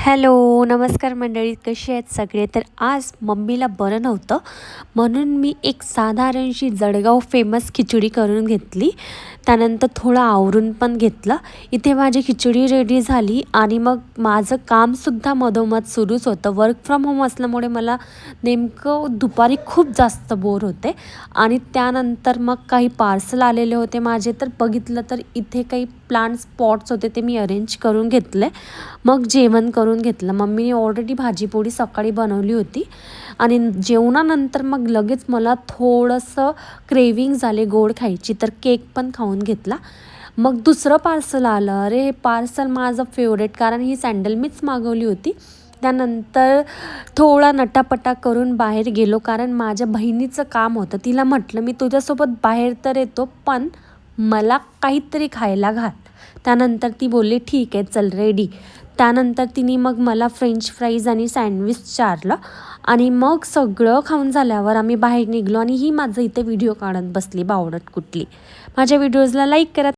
Hello, नमस्कार मंडळी, कशी आहेत सगळे? तर आज मम्मीला बरं नव्हतं म्हणून मी एक साधारणशी जळगाव फेमस खिचडी करून घेतली. त्यानंतर थोडं आवरून पण घेतलं. इथे माझी खिचडी रेडी झाली आणि मग माझं कामसुद्धा मधोमध सुरूच होतं. वर्क फ्रॉम होम असल्यामुळे मला नेमकं दुपारी खूप जास्त बोर होते आणि त्यानंतर मग काही पार्सल आलेले होते माझे, तर बघितलं तर इथे काही प्लांट स्पॉट्स होते, ते मी अरेंज करून घेतले. मग जेवण करून घेतलं. मम्मीने ऑलरेडी भाजीपोळी सकाळी बनवली होती आणि जेवणानंतर मग लगेच मला थोडंसं क्रेविंग झाले गोड खायची, तर केक पण खाऊन घेतला. मग दुसरं पार्सल आलं. अरे, हे पार्सल माझं फेवरेट, कारण ही सँडल मीच मागवली होती. त्यानंतर थोडा नटापटा करून बाहेर गेलो, कारण माझ्या बहिणीचं काम होतं. तिला म्हटलं, मी तुझ्यासोबत बाहेर तर येतो, पण मला काहीतरी खायला घाल. त्यानंतर ती बोलली, ठीक आहे, चल रेडी. त्यानंतर तिने मग मला फ्रेंच फ्राईज आणि सँडविच चारलं आणि मग सगळं खाऊन झाल्यावर आम्ही बाहेर निघलो आणि ही माझं इथे व्हिडिओ काढत बसली बावळट कुठली. माझ्या व्हिडिओजला लाईक करा.